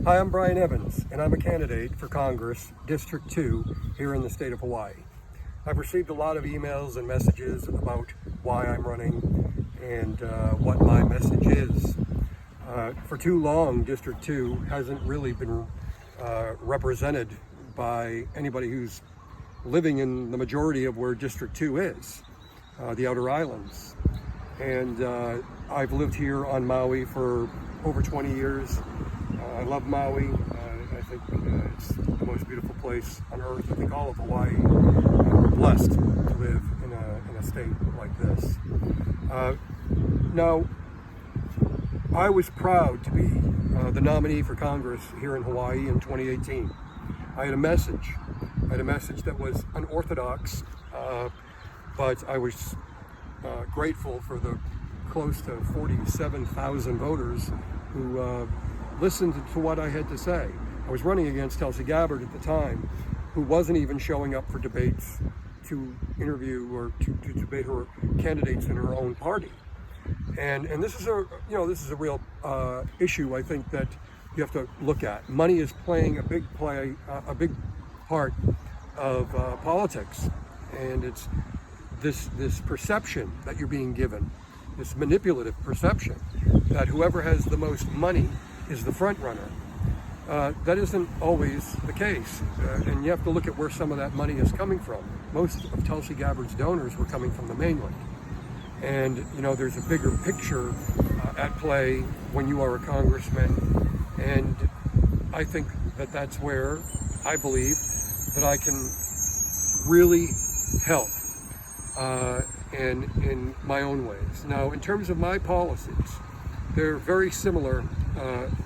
Hi, I'm Brian Evans, and I'm a candidate for Congress, District 2, here in the state of Hawaii. I've received a lot of emails and messages about why I'm running and what my message is. For too long, District 2 hasn't really been represented by anybody who's living in the majority of where District 2 is, the Outer Islands. And I've lived here on Maui for over 20 years. I love Maui. I think it's the most beautiful place on earth. I think all of Hawaii are blessed to live in a state like this. Now, I was proud to be the nominee for Congress here in Hawaii in 2018. I had a message. That was unorthodox, but I was grateful for the close to 47,000 voters who listened to what I had to say. I was running against Tulsi Gabbard at the time, who wasn't even showing up for debates to interview or to debate her candidates in her own party. And this is a real issue I think that you have to look at. Money is playing a big part of politics, and it's this perception that you're being given, this manipulative perception that whoever has the most money is the front runner. That isn't always the case, and you have to look at where some of that money is coming from. Most of Tulsi Gabbard's donors were coming from the mainland, and there's a bigger picture at play when you are a congressman, and I think that's where I believe that I can really help in my own ways. Now, in terms of my policies, they're very similar,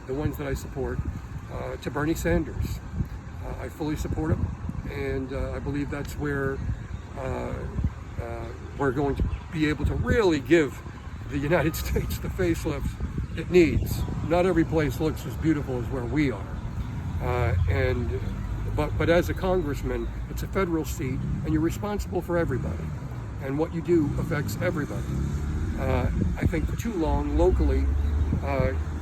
the ones that I support, to Bernie Sanders. I fully support him, and I believe that's where we're going to be able to really give the United States the facelift it needs. Not every place looks as beautiful as where we are. But as a congressman, it's a federal seat, and you're responsible for everybody. And what you do affects everybody. I think for too long, locally,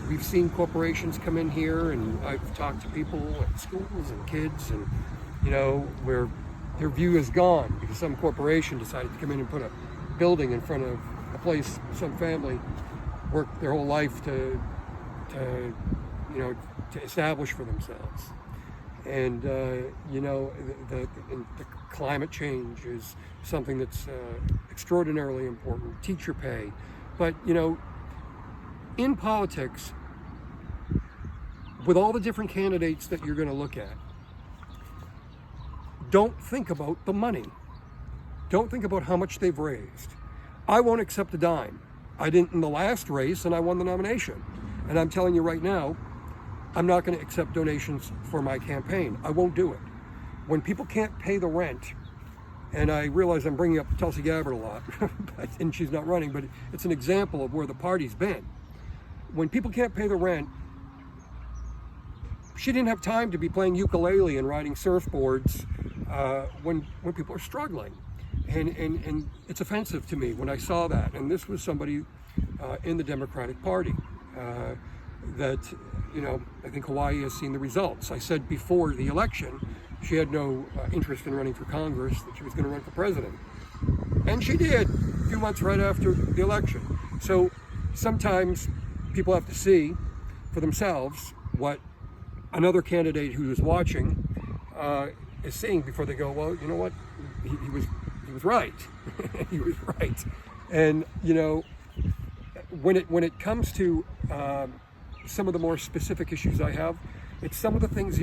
we've seen corporations come in here, and I've talked to people at schools and kids, and where their view is gone because some corporation decided to come in and put a building in front of a place some family worked their whole life to establish for themselves. And the climate change is something that's extraordinarily important. Teacher pay, but in politics, with all the different candidates that you're going to look at, don't think about the money. Don't think about how much they've raised. I won't accept a dime. I didn't in the last race, and I won the nomination. And I'm telling you right now, I'm not going to accept donations for my campaign. I won't do it. When people can't pay the rent, and I realize I'm bringing up Tulsi Gabbard a lot, and she's not running, but it's an example of where the party's been. When people can't pay the rent, she didn't have time to be playing ukulele and riding surfboards when people are struggling. And it's offensive to me when I saw that. And this was somebody in the Democratic Party that, I think Hawaii has seen the results. I said before the election, she had no interest in running for Congress, that she was going to run for president. And she did, a few months right after the election. So sometimes people have to see for themselves what another candidate who is watching is seeing before they go, well, you know what, he was right. He was right. And when it comes to some of the more specific issues I have, it's some of the things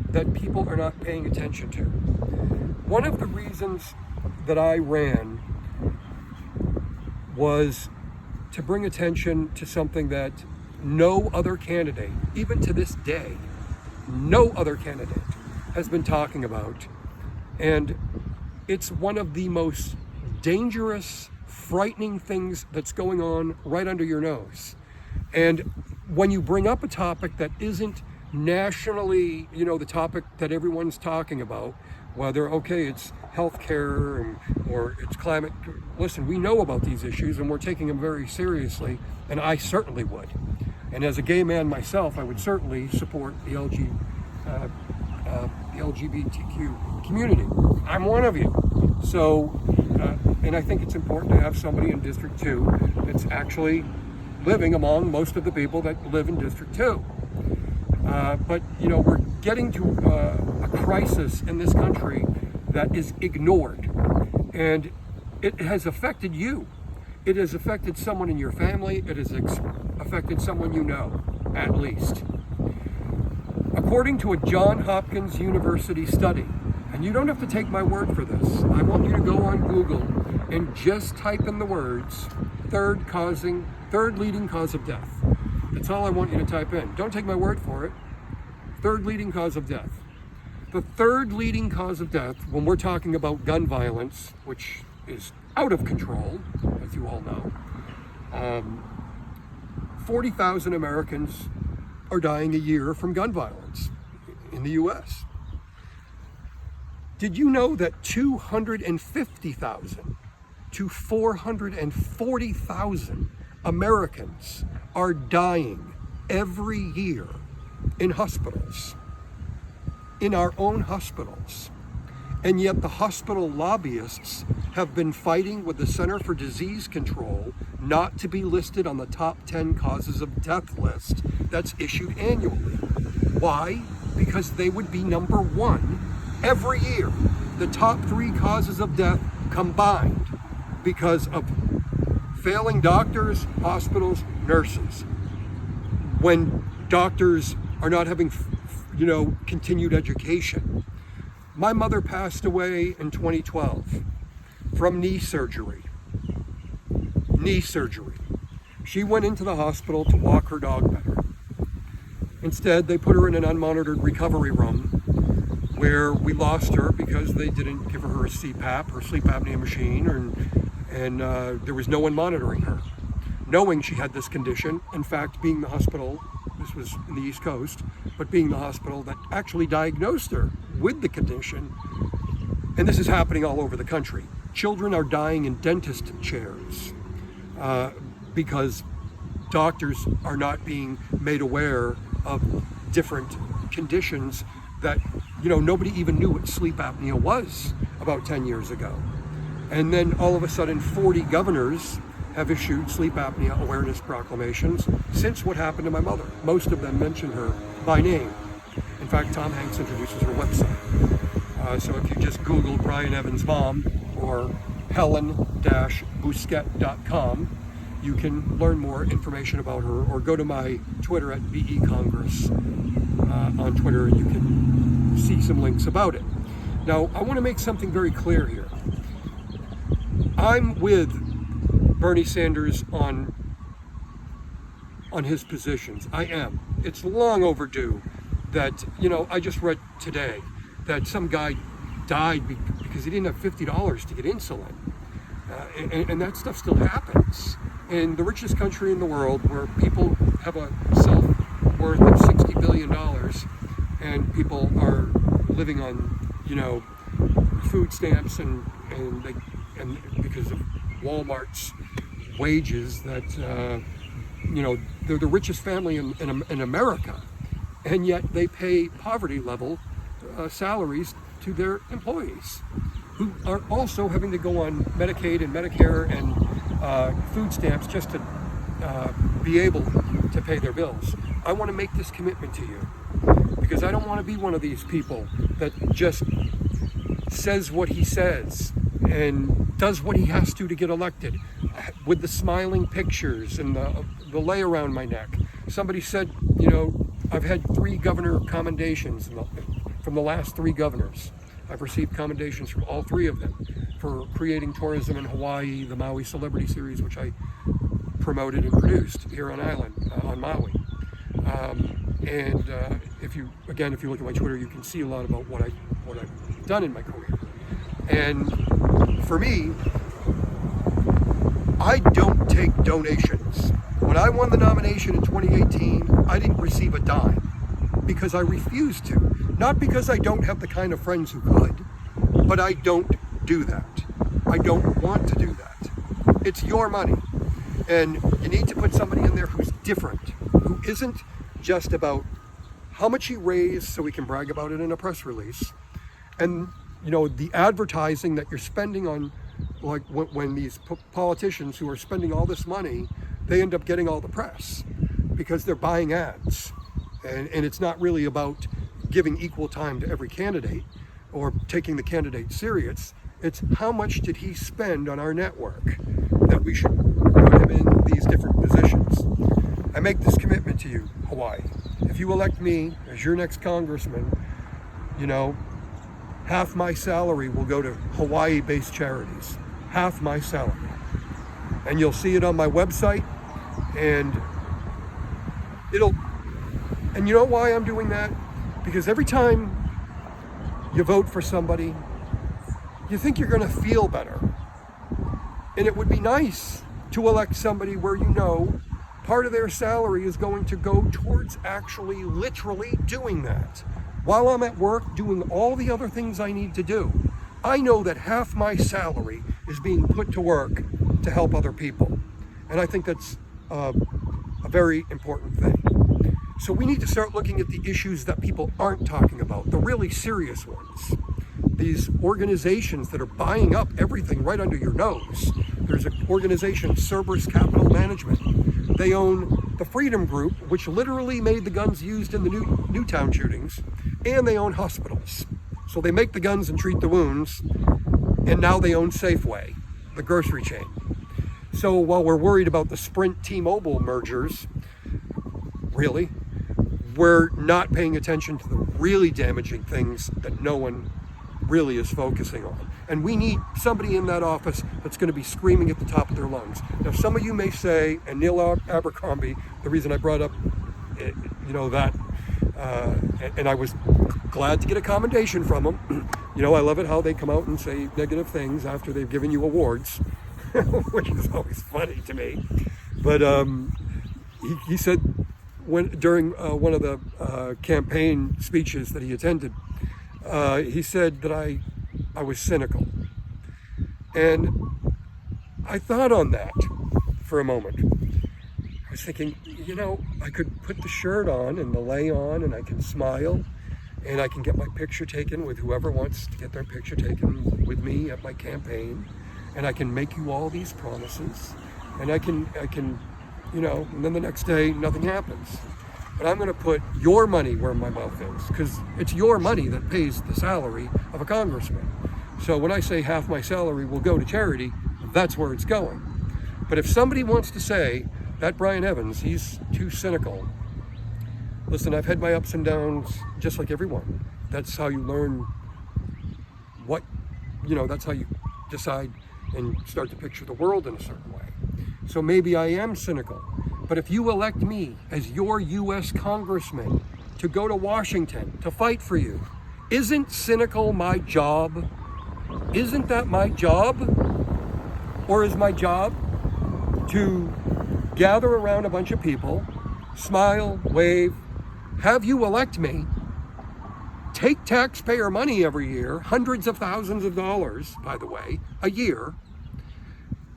that people are not paying attention to. One of the reasons that I ran was to bring attention to something that no other candidate, even to this day, no other candidate has been talking about. And it's one of the most dangerous, frightening things that's going on right under your nose. And when you bring up a topic that isn't nationally, the topic that everyone's talking about, whether, it's healthcare or it's climate. Listen, we know about these issues and we're taking them very seriously, and I certainly would. And as a gay man myself, I would certainly support the LGBTQ community. I'm one of you. So, and I think it's important to have somebody in District 2 that's actually living among most of the people that live in District 2. But, you know, we're getting to a crisis in this country that is ignored. And it has affected you. It has affected someone in your family. It has affected someone you know, at least. According to a Johns Hopkins University study, and you don't have to take my word for this, I want you to go on Google and just type in the words, third leading cause of death. That's all I want you to type in. Don't take my word for it. Third leading cause of death. The third leading cause of death, when we're talking about gun violence, which is out of control, as you all know, 40,000 Americans are dying a year from gun violence in the U.S. Did you know that 250,000 to 440,000 Americans are dying every year in hospitals, in our own hospitals? And yet the hospital lobbyists have been fighting with the Center for Disease Control not to be listed on the top 10 causes of death list that's issued annually. Why? Because they would be number one every year. The top 3 causes of death combined because of failing doctors, hospitals, nurses. When doctors are not having, continued education. My mother passed away in 2012 from knee surgery. She went into the hospital to walk her dog better. Instead, they put her in an unmonitored recovery room where we lost her because they didn't give her a CPAP or sleep apnea machine, and there was no one monitoring her. Knowing she had this condition, in fact, being the hospital, this was in the East Coast, but being the hospital that actually diagnosed her with the condition, and this is happening all over the country. Children are dying in dentist chairs because doctors are not being made aware of different conditions that, nobody even knew what sleep apnea was about 10 years ago. And then all of a sudden 40 governors have issued sleep apnea awareness proclamations since what happened to my mother. Most of them mention her by name. In fact, Tom Hanks introduces her website. So if you just Google Brian Evans' mom or helen-bousquet.com, you can learn more information about her, or go to my Twitter at BE Congress on Twitter, and you can see some links about it. Now, I want to make something very clear here. I'm with Bernie Sanders on his positions. I am. It's long overdue that, I just read today that some guy died because he didn't have $50 to get insulin. And that stuff still happens. In the richest country in the world, where people have a self-worth of $60 billion and people are living on, food stamps and because of Walmart's wages, that, they're the richest family in America. And yet they pay poverty level salaries to their employees, who are also having to go on Medicaid and Medicare and food stamps just to be able to pay their bills. I want to make this commitment to you because I don't want to be one of these people that just says what he says and does what he has to get elected, with the smiling pictures and the lay around my neck. Somebody said, I've had 3 governor commendations from the last 3 governors. I've received commendations from all 3 of them for creating tourism in Hawaii, the Maui Celebrity Series, which I promoted and produced here on Maui. If you look at my Twitter, you can see a lot about what I've done in my career. And for me, I don't take donations. When I won the nomination in 2018, I didn't receive a dime because I refused to. Not because I don't have the kind of friends who could, but I don't do that. I don't want to do that. It's your money. And you need to put somebody in there who's different, who isn't just about how much he raised so he can brag about it in a press release, and the advertising that you're spending on, like when these politicians who are spending all this money, they end up getting all the press because they're buying ads, and it's not really about giving equal time to every candidate or taking the candidate serious. It's how much did he spend on our network that we should put him in these different positions. I make this commitment to you, Hawaii. If you elect me as your next congressman, half my salary will go to Hawaii-based charities. Half my salary. And you'll see it on my website, and you know why I'm doing that? Because every time you vote for somebody, you think you're going to feel better. And it would be nice to elect somebody where part of their salary is going to go towards actually literally doing that. While I'm at work doing all the other things I need to do, I know that half my salary is being put to work to help other people. And I think that's a very important thing. So we need to start looking at the issues that people aren't talking about, the really serious ones. These organizations that are buying up everything right under your nose. There's an organization, Cerberus Capital Management. They own the Freedom Group, which literally made the guns used in the Newtown shootings, and they own hospitals. So they make the guns and treat the wounds, and now they own Safeway, the grocery chain. So while we're worried about the Sprint T-Mobile mergers, really, we're not paying attention to the really damaging things that no one really is focusing on. And we need somebody in that office that's going to be screaming at the top of their lungs. Now, some of you may say, and Neil Abercrombie, the reason I brought up, that, and I was glad to get a commendation from him. I love it how they come out and say negative things after they've given you awards, which is always funny to me. But he said during one of the campaign speeches that he attended, he said that I was cynical. And I thought on that for a moment. I was thinking, I could put the shirt on and the lei on, and I can smile, and I can get my picture taken with whoever wants to get their picture taken with me at my campaign, and I can make you all these promises, and I can, and then the next day nothing happens. But I'm going to put your money where my mouth is, because it's your money that pays the salary of a congressman. So when I say half my salary will go to charity, that's where it's going. But if somebody wants to say that Brian Evans, he's too cynical, listen, I've had my ups and downs just like everyone. That's how you learn that's how you decide and start to picture the world in a certain way. So maybe I am cynical. But if you elect me as your U.S. congressman to go to Washington to fight for you, isn't cynical my job? Isn't that my job? Or is my job to gather around a bunch of people, smile, wave, have you elect me, take taxpayer money every year, hundreds of thousands of dollars, by the way, a year,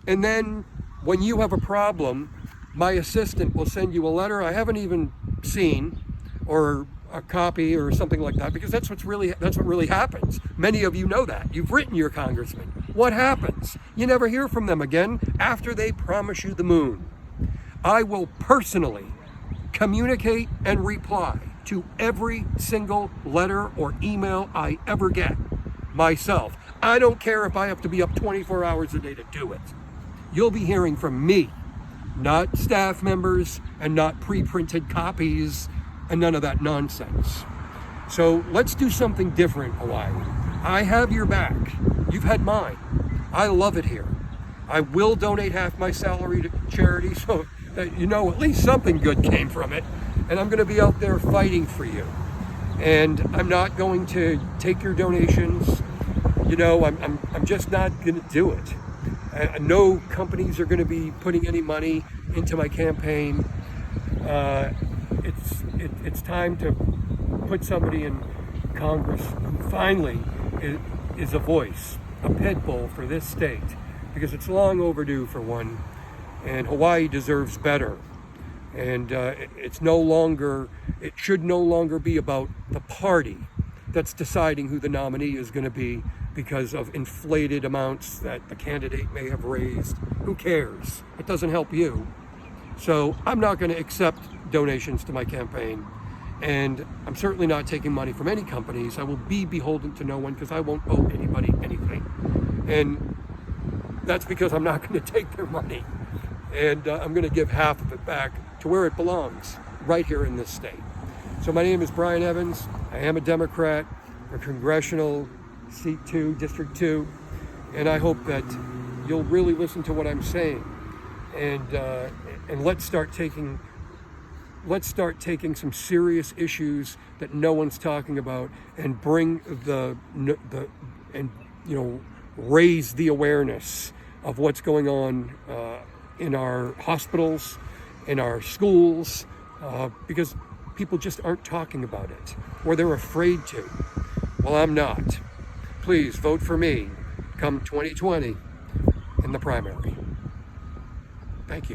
and then when you have a problem, my assistant will send you a letter I haven't even seen, or a copy or something like that, because that's what really happens. Many of you know that. You've written your congressman. What happens? You never hear from them again after they promise you the moon. I will personally communicate and reply to every single letter or email I ever get myself. I don't care if I have to be up 24 hours a day to do it. You'll be hearing from me, not staff members and not pre-printed copies and none of that nonsense. So let's do something different, Hawaii. I have your back. You've had mine. I love it here. I will donate half my salary to charity so that at least something good came from it. And I'm going to be out there fighting for you. And I'm not going to take your donations. I'm just not going to do it. No companies are going to be putting any money into my campaign. It's time to put somebody in Congress who finally is a voice, a pit bull for this state, because it's long overdue for one, and Hawaii deserves better And it should no longer be about the party that's deciding who the nominee is going to be because of inflated amounts that the candidate may have raised. Who cares? It doesn't help you. So I'm not going to accept donations to my campaign. And I'm certainly not taking money from any companies. I will be beholden to no one because I won't owe anybody anything. And that's because I'm not going to take their money. And I'm going to give half of it back to where it belongs, right here in this state. So my name is Brian Evans. I am a Democrat for Congressional Seat 2, District 2. And I hope that you'll really listen to what I'm saying. And let's start taking some serious issues that no one's talking about and bring raise the awareness of what's going on in our hospitals, in our schools, because people just aren't talking about it, or they're afraid to. Well, I'm not. Please vote for me come 2020 in the primary. Thank you.